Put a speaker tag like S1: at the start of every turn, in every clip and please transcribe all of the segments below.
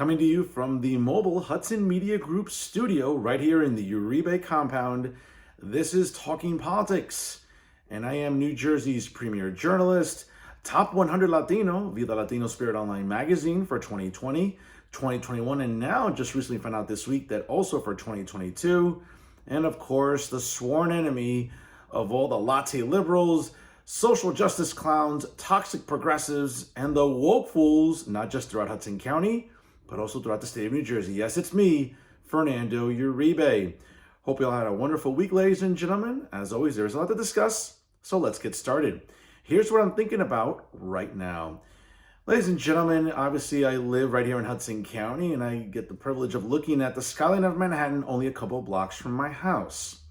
S1: coming to you from the mobile Hudson Media Group studio right here in the Uribe compound. This is Talking Politics, and I am New Jersey's premier journalist, top 100 Latino via the Latino Spirit Online magazine for 2020, 2021, and now just recently found out this week that also for 2022, and of course, the sworn enemy of all the latte liberals, social justice clowns, toxic progressives, and the woke fools, not just throughout Hudson County, but also throughout the state of New Jersey. Yes, it's me, Fernando Uribe. Hope you all had a wonderful week, ladies and gentlemen. As always, there's a lot to discuss, so let's get started. Here's what I'm thinking about right now. Ladies and gentlemen, obviously I live right here in Hudson County, and I get the privilege of looking at the skyline of Manhattan only a couple blocks from my house.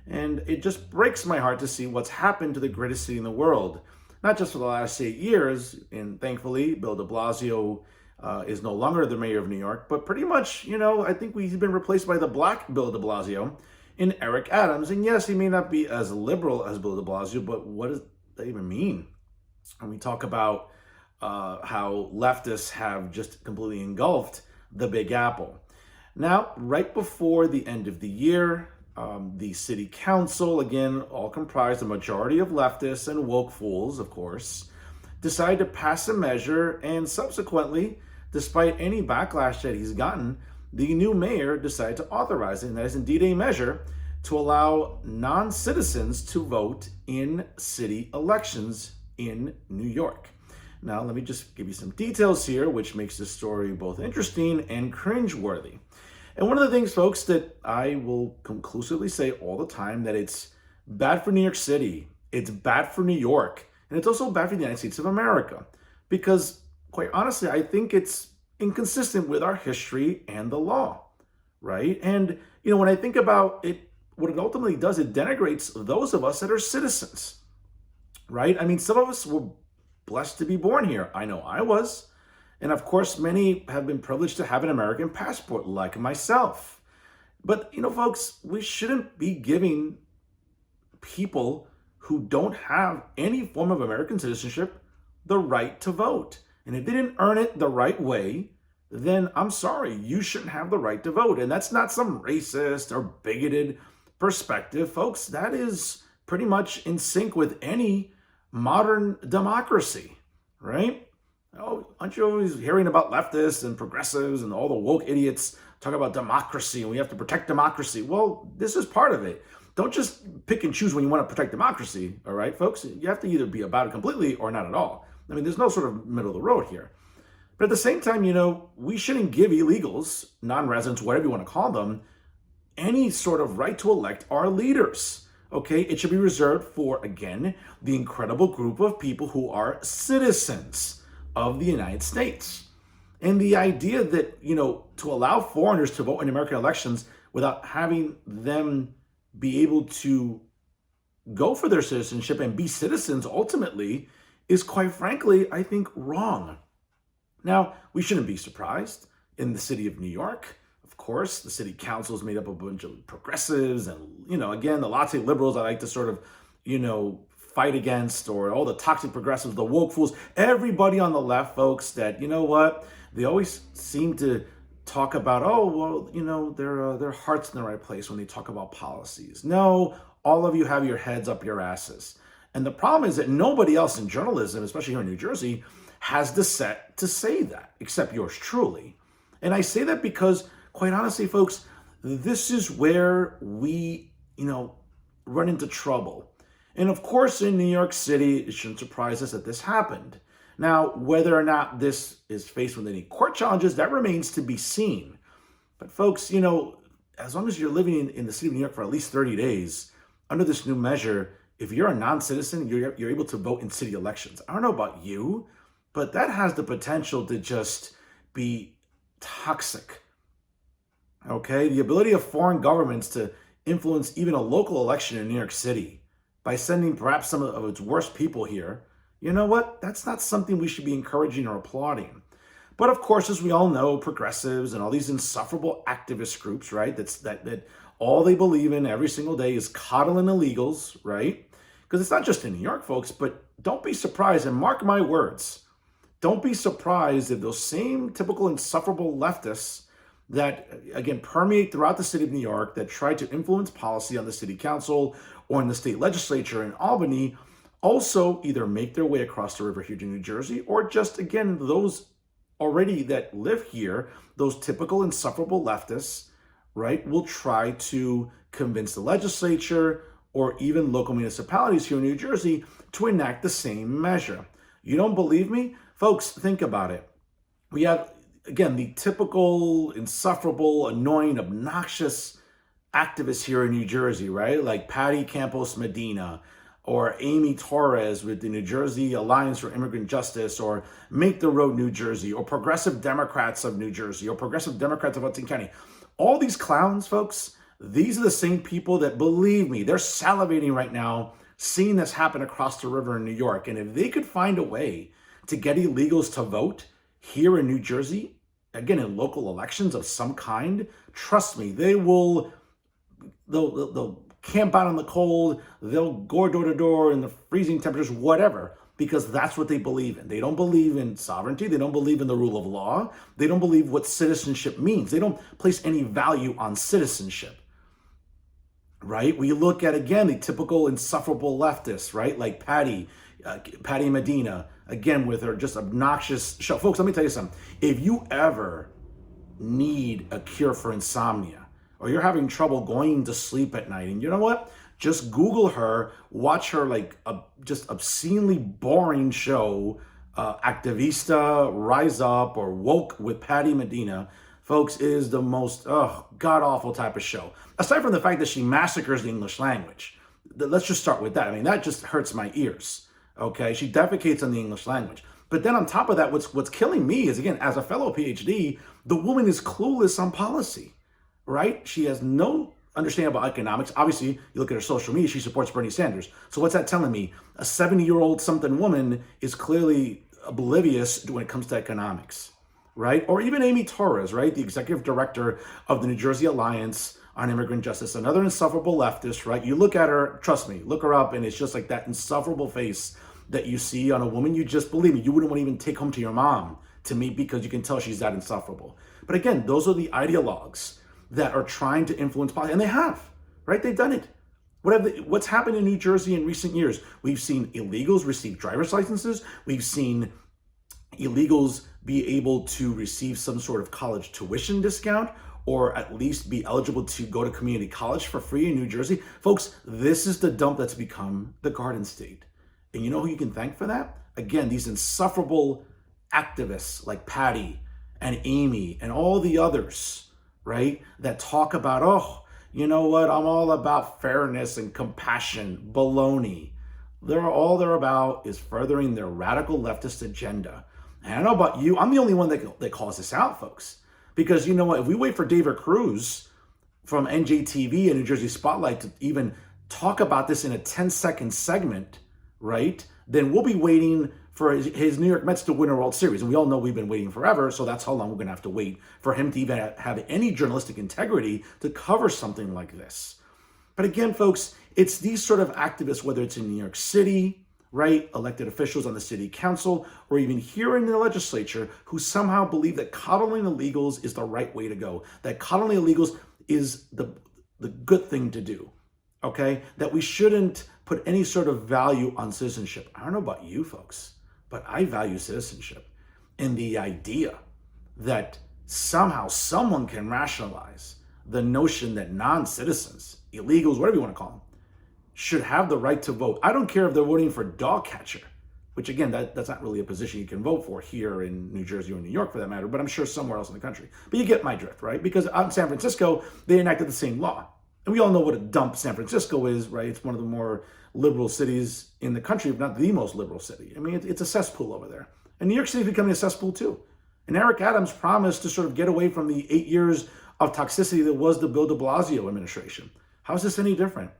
S1: And it just breaks my heart to see what's happened to the greatest city in the world. Not just for the last 8 years, and thankfully, Bill de Blasio is no longer the mayor of New York, but pretty much, I think he's been replaced by the black Bill de Blasio in Eric Adams. And yes, he may not be as liberal as Bill de Blasio, but what does that even mean? And we talk about how leftists have just completely engulfed the Big Apple. Now, right before the end of the year, the city council, again, all comprised a majority of leftists and woke fools, of course, decided to pass a measure, and subsequently, despite any backlash that he's gotten, the new mayor decided to authorize it, and that is indeed a measure to allow non-citizens to vote in city elections in New York. Now, let me just give you some details here, which makes this story both interesting and cringeworthy. And one of the things, folks, that I will conclusively say all the time, that it's bad for New York City, it's bad for New York, and it's also bad for the United States of America. Because, quite honestly, I think it's inconsistent with our history and the law, right? And, when I think about it, what it ultimately does, it denigrates those of us that are citizens, right? I mean, some of us were blessed to be born here. I know I was. And of course, many have been privileged to have an American passport, like myself. But, folks, we shouldn't be giving people who don't have any form of American citizenship the right to vote. And if they didn't earn it the right way, then I'm sorry, you shouldn't have the right to vote. And that's not some racist or bigoted perspective, folks. That is pretty much in sync with any modern democracy, right? Oh, aren't you always hearing about leftists and progressives and all the woke idiots talk about democracy and we have to protect democracy? Well, this is part of it. Don't just pick and choose when you want to protect democracy, all right, folks? You have to either be about it completely or not at all. I mean, there's no sort of middle of the road here. But at the same time, we shouldn't give illegals, non-residents, whatever you want to call them, any sort of right to elect our leaders. Okay, it should be reserved for, again, the incredible group of people who are citizens of the United States. And the idea that, to allow foreigners to vote in American elections without having them be able to go for their citizenship and be citizens ultimately is, quite frankly, I think wrong. Now, we shouldn't be surprised. In the city of New York, of course, the city council is made up of a bunch of progressives and, again, the latte liberals I like to sort of, fight against, or all the toxic progressives, the woke fools, everybody on the left, folks, that, they always seem to talk about, their heart's in the right place when they talk about policies. No, all of you have your heads up your asses. And the problem is that nobody else in journalism, especially here in New Jersey, has the set to say that, except yours truly. And I say that because, quite honestly, folks, this is where we, run into trouble. And of course, in New York City, it shouldn't surprise us that this happened. Now, whether or not this is faced with any court challenges, that remains to be seen. But folks, as long as you're living in the city of New York for at least 30 days, under this new measure, if you're a non-citizen, you're able to vote in city elections. I don't know about you, but that has the potential to just be toxic. Okay? The ability of foreign governments to influence even a local election in New York City by sending perhaps some of its worst people here, you know what? That's not something we should be encouraging or applauding. But of course, as we all know, progressives and all these insufferable activist groups, right? That all they believe in every single day is coddling illegals, right? Because it's not just in New York, folks, but don't be surprised, and mark my words, don't be surprised if those same typical insufferable leftists that, again, permeate throughout the city of New York, that try to influence policy on the city council or in the state legislature in Albany, also either make their way across the river here to New Jersey, or just, again, those already that live here, those typical insufferable leftists, right, will try to convince the legislature or even local municipalities here in New Jersey to enact the same measure. You don't believe me? Folks, think about it. We have, again, the typical insufferable, annoying, obnoxious activists here in New Jersey, right? Like Patty Campos Medina, or Amy Torres with the New Jersey Alliance for Immigrant Justice, or Make the Road New Jersey, or Progressive Democrats of New Jersey, or Progressive Democrats of Hudson County. All these clowns, folks, these are the same people that, believe me, they're salivating right now, seeing this happen across the river in New York. And if they could find a way to get illegals to vote here in New Jersey, again, in local elections of some kind, trust me, they'll camp out in the cold, they'll go door to door in the freezing temperatures, whatever, because that's what they believe in. They don't believe in sovereignty. They don't believe in the rule of law. They don't believe what citizenship means. They don't place any value on citizenship, right? We look at, again, the typical insufferable leftists, right? Like Patty Medina, again, with her just obnoxious show. Folks, let me tell you something. If you ever need a cure for insomnia, or you're having trouble going to sleep at night, and you know what? Just Google her, watch her like just obscenely boring show, Activista, Rise Up, or Woke with Patty Medina. Folks, is the most god-awful type of show. Aside from the fact that she massacres the English language. Let's just start with that. I mean, that just hurts my ears, okay? She defecates on the English language. But then on top of that, what's killing me is, again, as a fellow PhD, the woman is clueless on policy. Right? She has no understanding about economics. Obviously, you look at her social media, she supports Bernie Sanders. So what's that telling me? A 70-year-old something woman is clearly oblivious when it comes to economics, right? Or even Amy Torres, right? The executive director of the New Jersey Alliance on Immigrant Justice, another insufferable leftist, right? You look at her, trust me, look her up, and it's just like that insufferable face that you see on a woman. You just, believe me, you wouldn't want to even take home to your mom to meet, because you can tell she's that insufferable. But again, those are the ideologues that are trying to influence policy, and they have, right? They've done it. What's happened in New Jersey in recent years? We've seen illegals receive driver's licenses. We've seen illegals be able to receive some sort of college tuition discount, or at least be eligible to go to community college for free in New Jersey. Folks, this is the dump that's become the Garden State. And you know who you can thank for that? Again, these insufferable activists like Patty and Amy and all the others, right? That talk about, oh, you know what? I'm all about fairness and compassion. Baloney. All they're about is furthering their radical leftist agenda. And I don't know about you, I'm the only one that calls this out, folks. Because you know what? If we wait for David Cruz from NJTV and New Jersey Spotlight to even talk about this in a 10-second segment, right? Then we'll be waiting for his New York Mets to win a World Series. And we all know we've been waiting forever, so that's how long we're going to have to wait for him to even have any journalistic integrity to cover something like this. But again, folks, it's these sort of activists, whether it's in New York City, right, elected officials on the city council, or even here in the legislature, who somehow believe that coddling illegals is the right way to go, that coddling illegals is the good thing to do, okay? That we shouldn't put any sort of value on citizenship. I don't know about you folks, but I value citizenship, and the idea that somehow someone can rationalize the notion that non-citizens, illegals, whatever you want to call them, should have the right to vote. I don't care if they're voting for dog catcher, which again, that's not really a position you can vote for here in New Jersey or New York for that matter, but I'm sure somewhere else in the country. But you get my drift, right? Because out in San Francisco, they enacted the same law. And we all know what a dump San Francisco is, right? It's one of the more liberal cities in the country, if not the most liberal city. I mean, it's a cesspool over there. And New York City is becoming a cesspool too. And Eric Adams promised to sort of get away from the 8 years of toxicity that was the Bill de Blasio administration. How is this any different?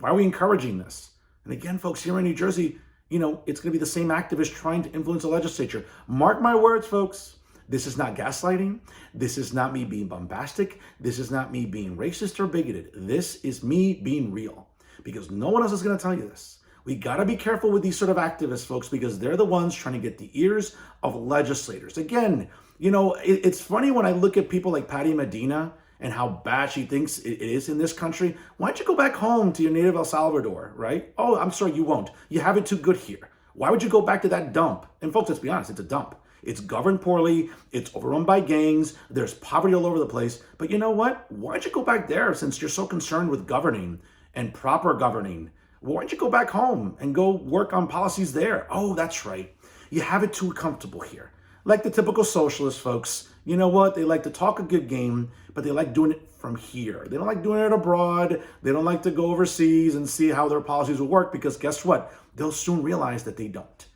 S1: Why are we encouraging this? And again, folks, here in New Jersey, you know, it's going to be the same activists trying to influence the legislature. Mark my words, folks. This is not gaslighting. This is not me being bombastic. This is not me being racist or bigoted. This is me being real, because no one else is going to tell you this. We got to be careful with these sort of activists, folks, because they're the ones trying to get the ears of legislators. Again, it's funny when I look at people like Patty Medina and how bad she thinks it is in this country. Why don't you go back home to your native El Salvador, right? Oh, I'm sorry, you won't. You have it too good here. Why would you go back to that dump? And folks, let's be honest, it's a dump. It's governed poorly. It's overrun by gangs. There's poverty all over the place. But you know what? Why don't you go back there since you're so concerned with governing and proper governing? Why don't you go back home and go work on policies there? Oh, that's right. You have it too comfortable here. Like the typical socialist folks, you know what? They like to talk a good game, but they like doing it from here. They don't like doing it abroad. They don't like to go overseas and see how their policies will work because guess what? They'll soon realize that they don't.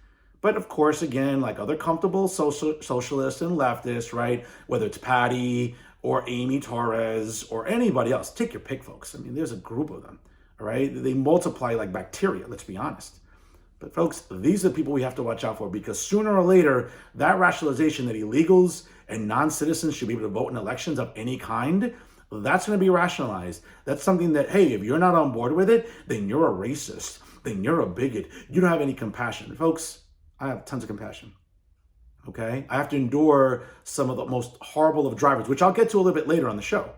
S1: But of course, again, like other comfortable socialists and leftists, right? Whether it's Patty or Amy Torres or anybody else, take your pick, folks. I mean, there's a group of them, all right? They multiply like bacteria, let's be honest. But folks, these are the people we have to watch out for because sooner or later, that rationalization that illegals and non-citizens should be able to vote in elections of any kind, that's going to be rationalized. That's something that, hey, if you're not on board with it, then you're a racist. Then you're a bigot. You don't have any compassion. Folks, I have tons of compassion. Okay? I have to endure some of the most horrible of drivers, which I'll get to a little bit later on the show,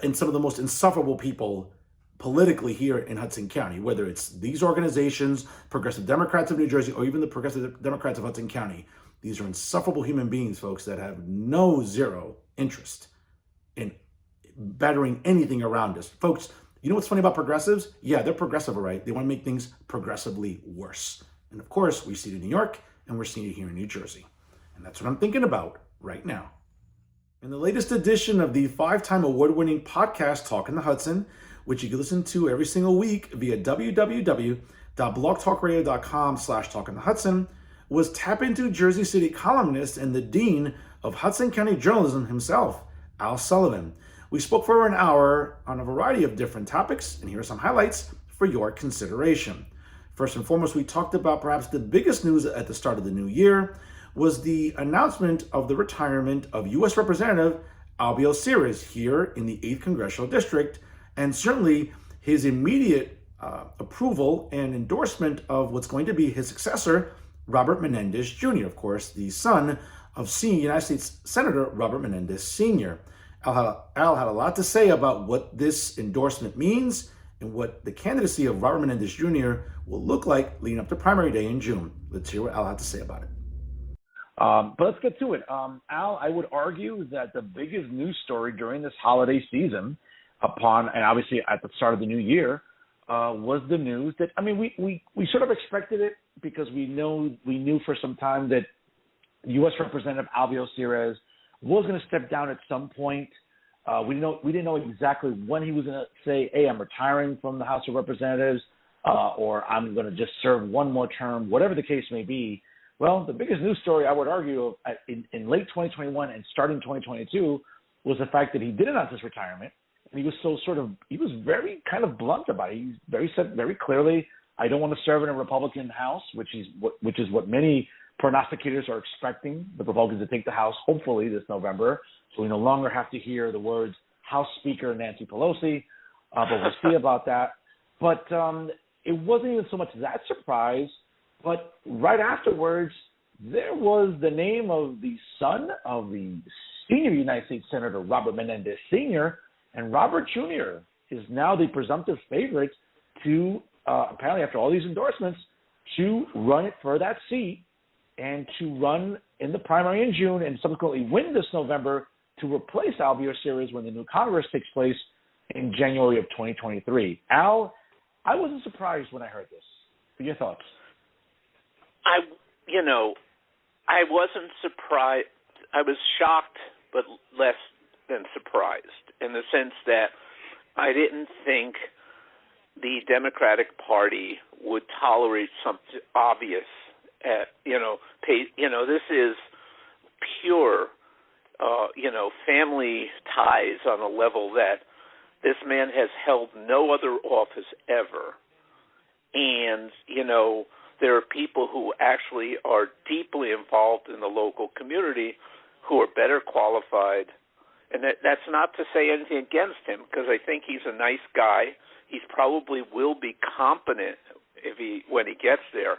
S1: and some of the most insufferable people politically here in Hudson County, whether it's these organizations, Progressive Democrats of New Jersey, or even the Progressive Democrats of Hudson County. These are insufferable human beings, folks, that have zero interest in bettering anything around us. Folks, you know what's funny about progressives? Yeah, they're progressive, all right? They want to make things progressively worse. And of course, we see it in New York, and we're seeing it here in New Jersey. And that's what I'm thinking about right now. In the latest edition of the 5-time award-winning podcast, Talking the Hudson, which you can listen to every single week via www.blogtalkradio.com/talkingtohudson, was TAPInto Jersey City Columnist and the Dean of Hudson County Journalism himself, Al Sullivan. We spoke for an hour on a variety of different topics, and here are some highlights for your consideration. First and foremost, we talked about perhaps the biggest news at the start of the new year was the announcement of the retirement of U.S. Representative Albio Sires here in the 8th Congressional District, and certainly his immediate approval and endorsement of what's going to be his successor, Robert Menendez Jr., of course, the son of United States Senator Robert Menendez Sr. Al had a lot to say about what this endorsement means and what the candidacy of Robert Menendez Jr. will look like leading up to primary day in June. Let's hear what Al had to say about it.
S2: But let's get to it. Al, I would argue that the biggest news story during this holiday season, and obviously at the start of the new year, was the news that, I mean, we sort of expected it because we knew for some time that U.S. Representative Albio Sires was going to step down at some point. We didn't know exactly when he was going to say, hey, I'm retiring from the House of Representatives, or I'm going to just serve one more term, whatever the case may be. Well, the biggest news story, I would argue, in late 2021 and starting 2022 was the fact that he did announce his retirement. And he was very kind of blunt about it. He said very clearly, I don't want to serve in a Republican House, which is what many prognosticators are expecting the Republicans to take the House, hopefully this November. So we no longer have to hear the words House Speaker Nancy Pelosi, but we'll see about that. But it wasn't even so much that surprise, but right afterwards, there was the name of the son of the senior United States Senator Robert Menendez Sr., and Robert Jr. is now the presumptive favorite to, apparently after all these endorsements, to run it for that seat and to run in the primary in June and subsequently win this November to replace Albio Sires when the new Congress takes place in January of 2023. Al, I wasn't surprised when I heard this. What are your thoughts?
S3: I wasn't surprised. I was shocked, but less than surprised, in the sense that I didn't think the Democratic Party would tolerate something obvious. This is pure, family ties on a level that this man has held no other office ever. And, there are people who actually are deeply involved in the local community who are better qualified. And that's not to say anything against him, because I think he's a nice guy. He probably will be competent when he gets there.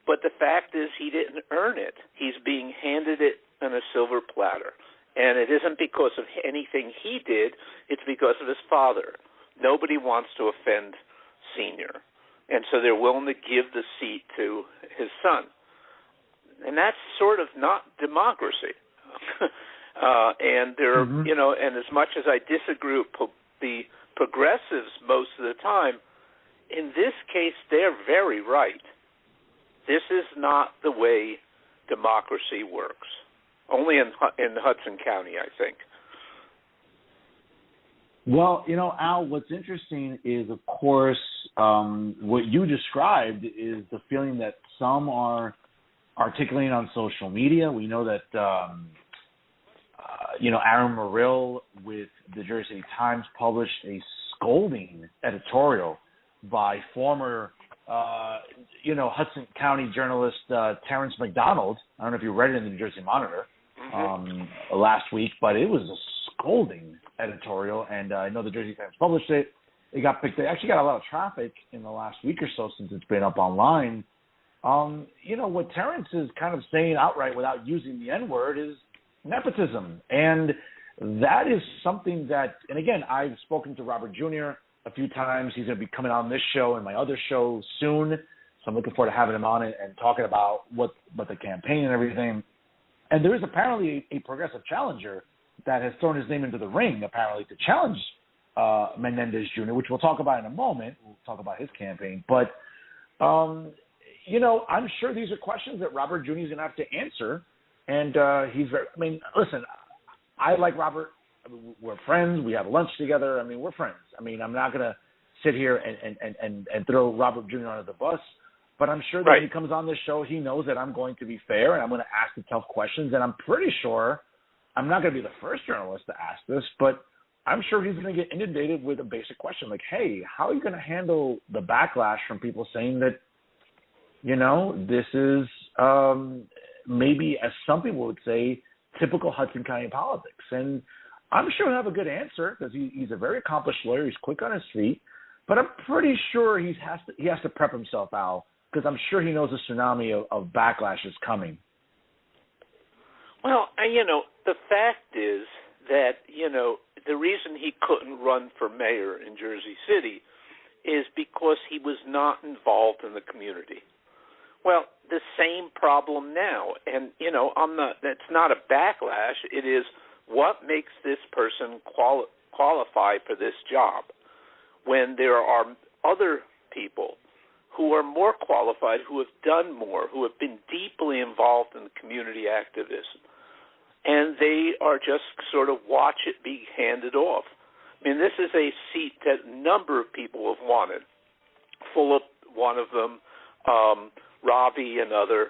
S3: But the fact is, he didn't earn it. He's being handed it on a silver platter. And it isn't because of anything he did, it's because of his father. Nobody wants to offend Senior. And so they're willing to give the seat to his son. And that's sort of not democracy. And they're, and as much as I disagree with the progressives most of the time, in this case, they're very right. This is not the way democracy works. Only in Hudson County, I think.
S2: Well, Al, what's interesting is, of course, what you described is the feeling that some are articulating on social media. We know that, Aaron Morrill with the Jersey City Times published a scolding editorial by former, Hudson County journalist Terrence McDonald. I don't know if you read it in the New Jersey Monitor last week, but it was a scolding editorial, and I know the Jersey Times published it. It got picked. It actually got a lot of traffic in the last week or so since it's been up online. What Terrence is kind of saying outright without using the N-word is nepotism, and that is something that, and again, I've spoken to Robert Jr. a few times. He's going to be coming on this show and my other show soon, so I'm looking forward to having him on it and talking about what the campaign and everything. And there is apparently a progressive challenger that has thrown his name into the ring, apparently, to challenge Menendez Jr., which we'll talk about in a moment. We'll talk about his campaign. But, I'm sure these are questions that Robert Jr. is going to have to answer. And listen, I like Robert. We're friends. We have lunch together. We're friends. I'm not going to sit here and throw Robert Jr. under the bus. But I'm sure that when he comes on this show, he knows that I'm going to be fair and I'm going to ask the tough questions. And I'm pretty sure I'm not going to be the first journalist to ask this, but I'm sure he's going to get inundated with a basic question like, hey, how are you going to handle the backlash from people saying that, this is maybe, as some people would say, typical Hudson County politics? And I'm sure he'll have a good answer because he's a very accomplished lawyer. He's quick on his feet. But I'm pretty sure he has to prep himself, Al, because I'm sure he knows a tsunami of backlash is coming.
S3: Well, the fact is that, the reason he couldn't run for mayor in Jersey City is because he was not involved in the community. Well, the same problem now. And, it's not a backlash. It is what makes this person qualify for this job when there are other people who are more qualified, who have done more, who have been deeply involved in community activism. And they are just sort of watch it be handed off. This is a seat that a number of people have wanted. Fulop, one of them, Ravi, another.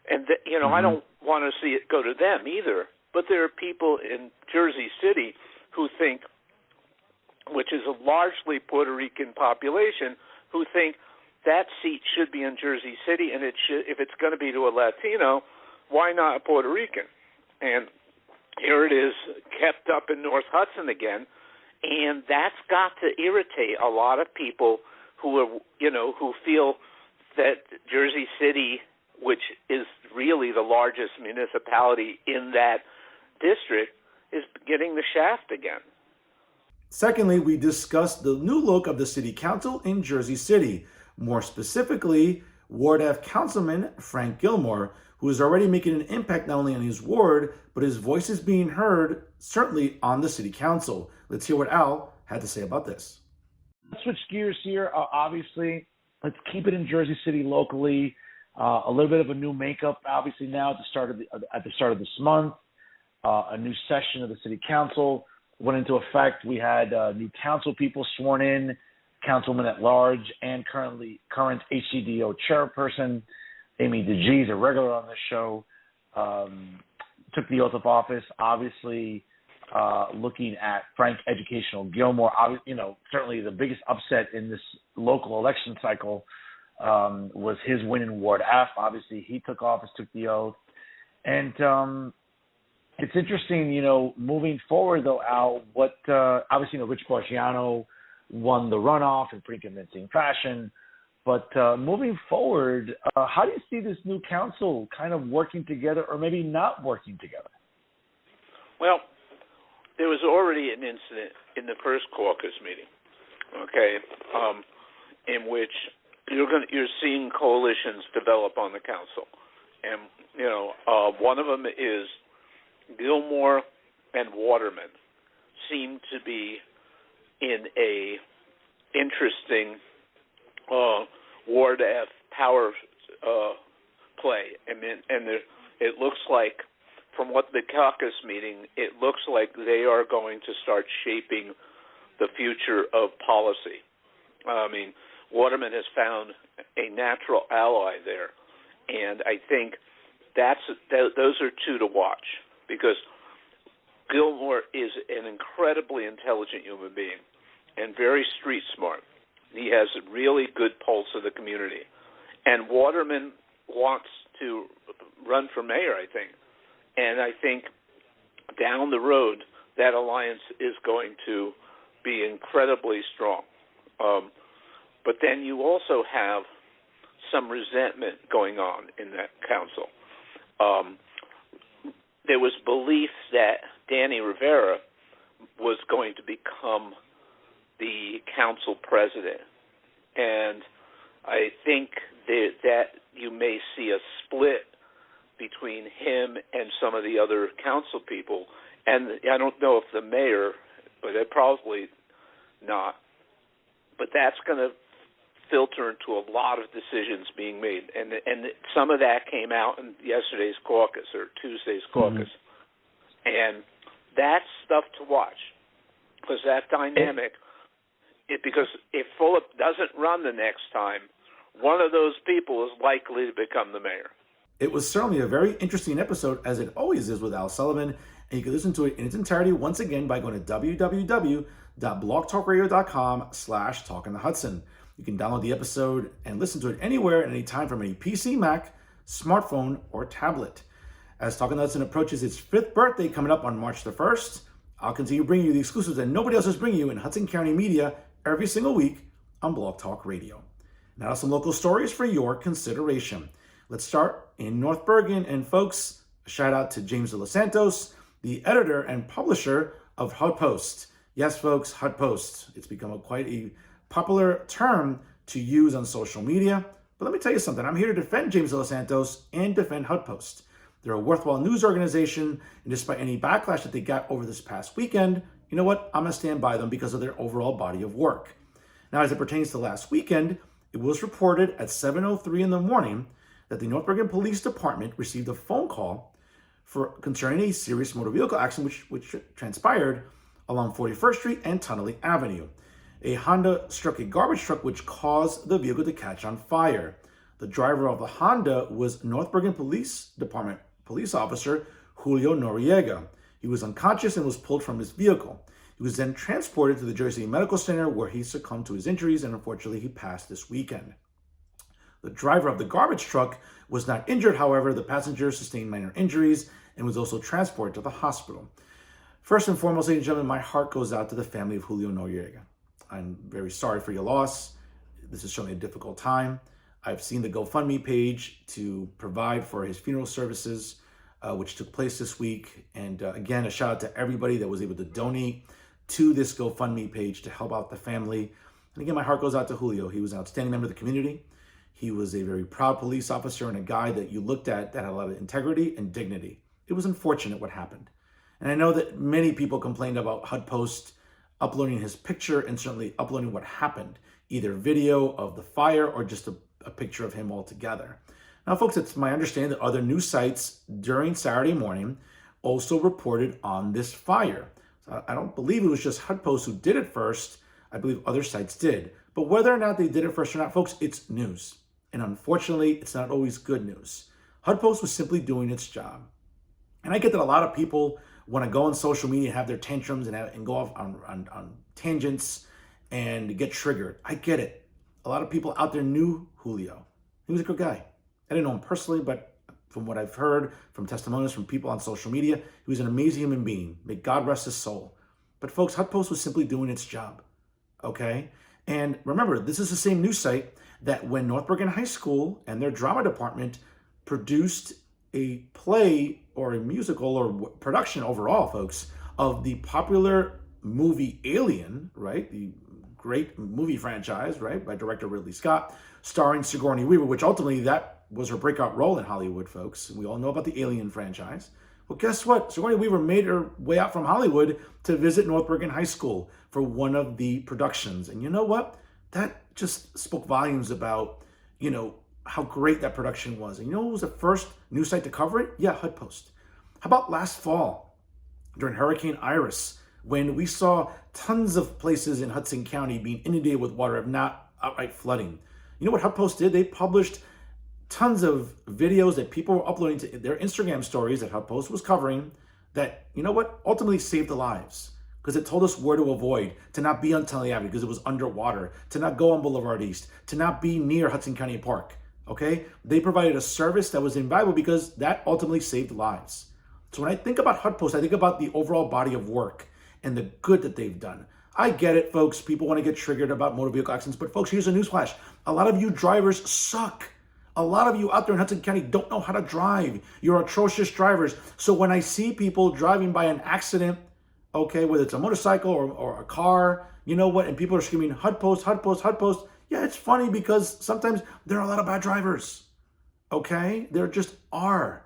S3: And, I don't want to see it go to them either. But there are people in Jersey City who think, which is a largely Puerto Rican population, who think that seat should be in Jersey City, and if it's going to be to a Latino, why not a Puerto Rican? And here it is, kept up in North Hudson again, and that's got to irritate a lot of people who are, who feel that Jersey City, which is really the largest municipality in that district, is getting the shaft again.
S1: Secondly, we discussed the new look of the city council in Jersey City. More specifically, Ward F Councilman Frank Gilmore, who is already making an impact not only on his ward, but his voice is being heard, certainly on the city council. Let's hear what Al had to say about this.
S2: Let's switch gears here. Obviously, let's keep it in Jersey City locally. A little bit of a new makeup, obviously, now at the start of this month. A new session of the city council went into effect. We had new council people sworn in, councilman at large, and current HCDO chairperson Amy DeGee's a regular on this show, took the oath of office. Obviously, looking at Frank Educational Gilmore, certainly the biggest upset in this local election cycle was his win in Ward F. Obviously, he took office, took the oath, and it's interesting, moving forward though, Al. Obviously, Rich Bargiano won the runoff in pretty convincing fashion. But moving forward, how do you see this new council kind of working together, or maybe not working together?
S3: Well, there was already an incident in the first caucus meeting, okay, in which you're seeing coalitions develop on the council, and one of them is Gilmore and Waterman seem to be in a interesting Ward F power play. I mean, and it looks like, from what the caucus meeting, it looks like they are going to start shaping the future of policy. I mean, Waterman has found a natural ally there, and I think those are two to watch, because Gilmore is an incredibly intelligent human being and very street smart. He has a really good pulse of the community. And Waterman wants to run for mayor, I think. And I think down the road, that alliance is going to be incredibly strong. But then you also have some resentment going on in that council. There was belief that Danny Rivera was going to become the council president, and I think that you may see a split between him and some of the other council people, and I don't know if the mayor, but probably not, but that's going to filter into a lot of decisions being made, and some of that came out in yesterday's caucus or Tuesday's caucus, and that's stuff to watch, because that dynamic. Because if Fulop doesn't run the next time, one of those people is likely to become the mayor.
S1: It was certainly a very interesting episode, as it always is with Al Sullivan, and you can listen to it in its entirety once again by going to www.blogtalkradio.com/talkingtohudson. You can download the episode and listen to it anywhere at any time from any PC, Mac, smartphone, or tablet. As Talking to Hudson approaches its 5th birthday coming up on March the 1st, I'll continue bringing you the exclusives that nobody else is bringing you in Hudson County media every single week on Blog Talk Radio. Now some local stories for your consideration. Let's start in North Bergen. And folks, a shout out to James de los Santos, the editor and publisher of HUDpost. Yes, folks, HUDpost. It's become quite a popular term to use on social media. But let me tell you something. I'm here to defend James de los Santos and defend HUDpost. They're a worthwhile news organization, and despite any backlash that they got over this past weekend, you know what? I'm going to stand by them because of their overall body of work. Now, as it pertains to last weekend, it was reported at 7:03 in the morning that the North Bergen Police Department received a phone call concerning a serious motor vehicle accident which transpired along 41st Street and Tunnelly Avenue. A Honda struck a garbage truck which caused the vehicle to catch on fire. The driver of the Honda was North Bergen Police Department police officer Julio Noriega. He was unconscious and was pulled from his vehicle. He was then transported to the Jersey Medical Center, where he succumbed to his injuries, and unfortunately he passed this weekend. The driver of the garbage truck was not injured. However, the passenger sustained minor injuries and was also transported to the hospital. First and foremost, ladies and gentlemen, my heart goes out to the family of Julio Noriega. I'm very sorry for your loss. This is certainly a difficult time. I've seen the GoFundMe page to provide for his funeral services, which took place this week. And again, a shout out to everybody that was able to donate to this GoFundMe page to help out the family. And again, my heart goes out to Julio. He was an outstanding member of the community. He was a very proud police officer and a guy that you looked at that had a lot of integrity and dignity. It was unfortunate what happened. And I know that many people complained about HUDpost uploading his picture and certainly uploading what happened, either video of the fire or just a picture of him altogether. Now, folks, it's my understanding that other news sites during Saturday morning also reported on this fire. So I don't believe it was just HUDpost who did it first. I believe other sites did. But whether or not they did it first or not, folks, it's news. And unfortunately, it's not always good news. HUDpost was simply doing its job. And I get that a lot of people want to go on social media and have their tantrums and go off on tangents and get triggered. I get it. A lot of people out there knew Julio. He was a good guy. I didn't know him personally, but from what I've heard, from testimonials from people on social media, he was an amazing human being. May God rest his soul. But folks, HUDpost was simply doing its job, okay? And remember, this is the same news site that when North Bergen High School and their drama department produced a play or a musical or production overall, folks, of the popular movie Alien, right? The great movie franchise, right, by director Ridley Scott, starring Sigourney Weaver, which ultimately that was her breakout role in Hollywood, folks. We all know about the Alien franchise. Well, guess what? Sigourney Weaver made her way out from Hollywood to visit North Bergen High School for one of the productions. And you know what? That just spoke volumes about, how great that production was. And you know who was the first news site to cover it? Yeah, HuffPost. How about last fall during Hurricane Iris, when we saw tons of places in Hudson County being inundated with water, if not outright flooding? You know what HuffPost did? They published tons of videos that people were uploading to their Instagram stories that HuffPost was covering that, ultimately saved the lives. Because it told us where to avoid, to not be on Tully Avenue because it was underwater, to not go on Boulevard East, to not be near Hudson County Park, okay? They provided a service that was invaluable because that ultimately saved lives. So when I think about HuffPost, I think about the overall body of work and the good that they've done. I get it, folks. People want to get triggered about motor vehicle accidents, but folks, here's a newsflash. A lot of you drivers suck. A lot of you out there in Hudson County don't know how to drive. You're atrocious drivers. So when I see people driving by an accident, okay, whether it's a motorcycle or a car, you know what? And people are screaming, HuffPost, HuffPost, HuffPost. Yeah, it's funny because sometimes there are a lot of bad drivers, okay? There just are,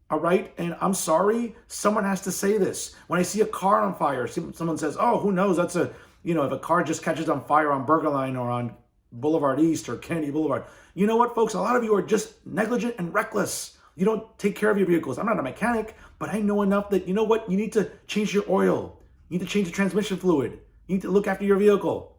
S1: all right? And I'm sorry, someone has to say this. When I see a car on fire, someone says, oh, who knows? That's if a car just catches on fire on Burger Line or on Boulevard East or Kennedy Boulevard. You know what, folks? A lot of you are just negligent and reckless. You don't take care of your vehicles. I'm not a mechanic, but I know enough that, you know what? You need to change your oil. You need to change the transmission fluid. You need to look after your vehicle.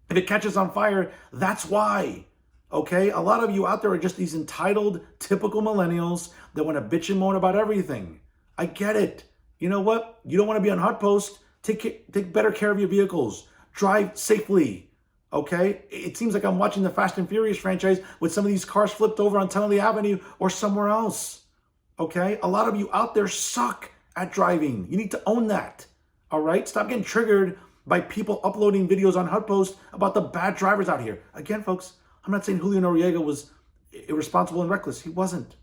S1: If it catches on fire, that's why. Okay? A lot of you out there are just these entitled, typical millennials that want to bitch and moan about everything. I get it. You know what? You don't want to be on HuffPost. Take better care of your vehicles. Drive safely. Okay? It seems like I'm watching the Fast and Furious franchise with some of these cars flipped over on Tennessee Avenue or somewhere else. Okay? A lot of you out there suck at driving. You need to own that. All right? Stop getting triggered by people uploading videos on HuffPost about the bad drivers out here. Again, folks, I'm not saying Julio Noriega was irresponsible and reckless. He wasn't.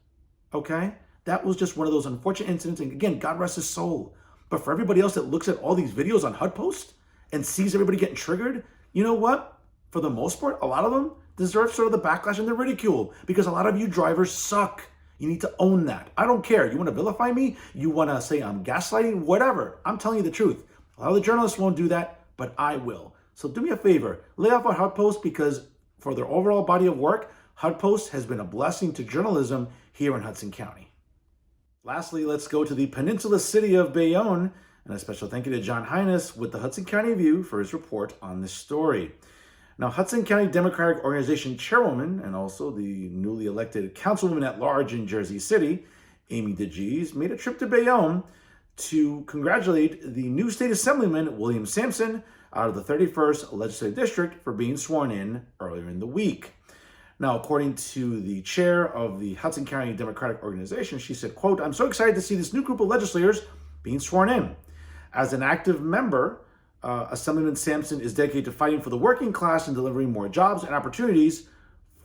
S1: Okay? That was just one of those unfortunate incidents. And again, God rest his soul. But for everybody else that looks at all these videos on HuffPost and sees everybody getting triggered, you know what? For the most part, a lot of them deserve sort of the backlash and the ridicule because a lot of you drivers suck. You need to own that. I don't care. You want to vilify me? You want to say I'm gaslighting? Whatever. I'm telling you the truth. A lot of the journalists won't do that, but I will. So do me a favor. Lay off on HuffPost because for their overall body of work, HuffPost has been a blessing to journalism here in Hudson County. Lastly, let's go to the peninsula city of Bayonne, and a special thank you to John Hines with the Hudson County View for his report on this story. Now, Hudson County Democratic Organization Chairwoman and also the newly elected Councilwoman at Large in Jersey City, Amy DeGees, made a trip to Bayonne to congratulate the new state assemblyman, William Sampson, out of the 31st Legislative District for being sworn in earlier in the week. Now, according to the chair of the Hudson County Democratic Organization, she said, quote, I'm so excited to see this new group of legislators being sworn in. As an active member, Assemblyman Sampson is dedicated to fighting for the working class and delivering more jobs and opportunities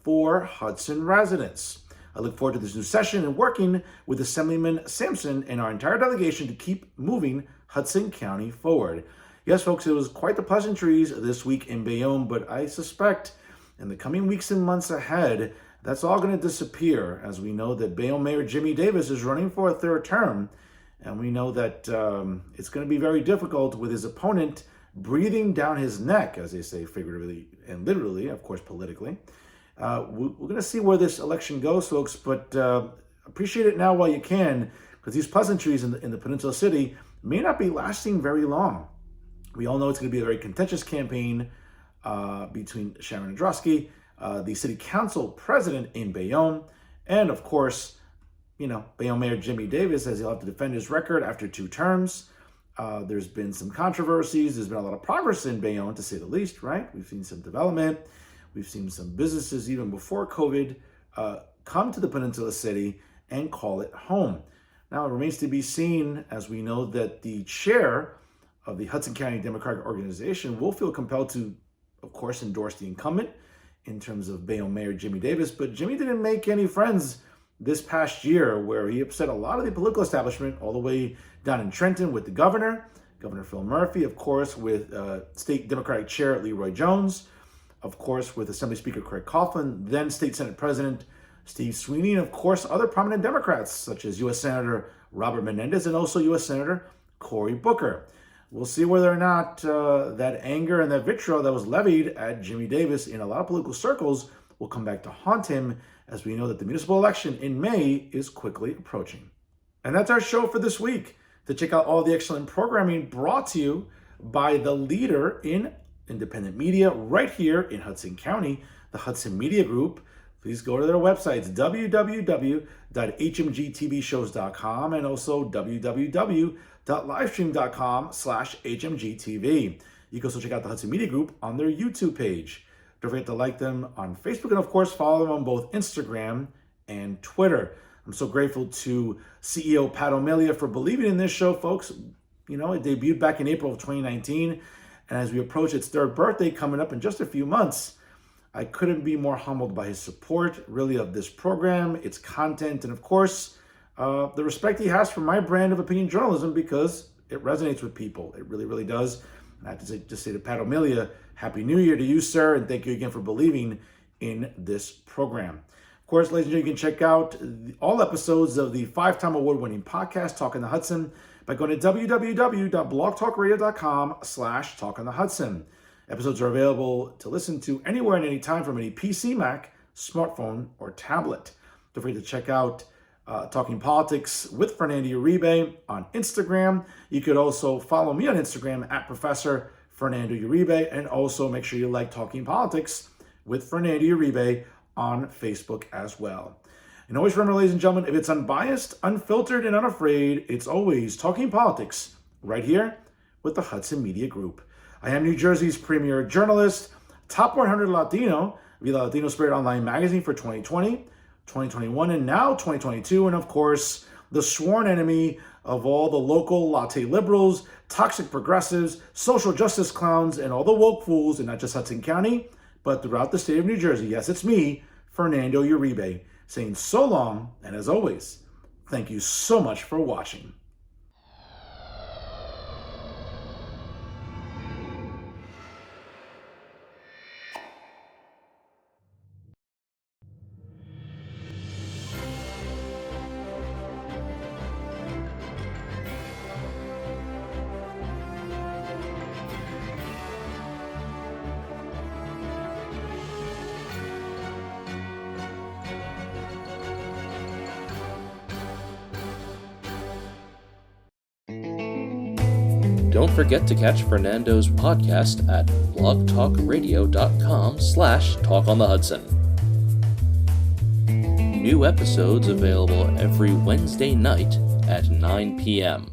S1: for Hudson residents. I look forward to this new session and working with Assemblyman Sampson and our entire delegation to keep moving Hudson County forward. Yes, folks, it was quite the pleasantries this week in Bayonne, but I suspect in the coming weeks and months ahead, that's all going to disappear as we know that Bayonne Mayor Jimmy Davis is running for a third term. And we know that it's going to be very difficult with his opponent breathing down his neck, as they say figuratively and literally, of course, politically. We're going to see where this election goes, folks, but appreciate it now while you can, because these pleasantries in the Peninsula City may not be lasting very long. We all know it's going to be a very contentious campaign between Sharon Androsky, the city council president in Bayonne, and of course, Bayonne Mayor Jimmy Davis, as he'll have to defend his record after 2 terms. There's been some controversies. There's been a lot of progress in Bayonne, to say the least, right? We've seen some development. We've seen some businesses, even before COVID, come to the Peninsula City and call it home. Now, it remains to be seen, as we know that the chair of the Hudson County Democratic Organization will feel compelled to of course, endorsed the incumbent in terms of Bayonne Mayor Jimmy Davis, but Jimmy didn't make any friends this past year, where he upset a lot of the political establishment all the way down in Trenton with the governor, Governor Phil Murphy, of course, with State Democratic Chair Leroy Jones, of course, with Assembly Speaker Craig Coughlin, then State Senate President Steve Sweeney, and of course, other prominent Democrats, such as U.S. Senator Robert Menendez and also U.S. Senator Cory Booker. We'll see whether or not that anger and that vitriol that was levied at Jimmy Davis in a lot of political circles will come back to haunt him, as we know that the municipal election in May is quickly approaching. And that's our show for this week. To check out all the excellent programming brought to you by the leader in independent media right here in Hudson County, the Hudson Media Group, please go to their websites, www.hmgtvshows.com and also www.livestream.com/hmgtv. You can also check out the Hudson Media Group on their YouTube page. Don't forget to like them on Facebook and, of course, follow them on both Instagram and Twitter. I'm so grateful to CEO Pat O'Melia for believing in this show, folks. You know, it debuted back in April of 2019, and as we approach its third birthday coming up in just a few months, I couldn't be more humbled by his support, really, of this program, its content, and of course, the respect he has for my brand of opinion journalism, because it resonates with people. It really, really does. And I have to just say to Pat O'Melia, Happy New Year to you, sir, and thank you again for believing in this program. Of course, ladies and gentlemen, you can check out all episodes of the 5-time award-winning podcast, Talking the Hudson, by going to www.blogtalkradio.com/talkingthehudson. Episodes are available to listen to anywhere and anytime from any PC, Mac, smartphone, or tablet. Don't forget to check out Talking Politics with Fernando Uribe on Instagram. You could also follow me on Instagram at Professor Fernando Uribe, and also make sure you like Talking Politics with Fernando Uribe on Facebook as well. And always remember, ladies and gentlemen, if it's unbiased, unfiltered, and unafraid, it's always Talking Politics right here with the Hudson Media Group. I am New Jersey's premier journalist, top 100 Latino, via Latino Spirit Online magazine for 2020, 2021, and now 2022, and of course, the sworn enemy of all the local latte liberals, toxic progressives, social justice clowns, and all the woke fools in not just Hudson County, but throughout the state of New Jersey. Yes, it's me, Fernando Uribe, saying so long, and as always, thank you so much for watching.
S4: Don't forget to catch Fernando's podcast at blogtalkradio.com/talkonthehudson. New episodes available every Wednesday night at 9 p.m.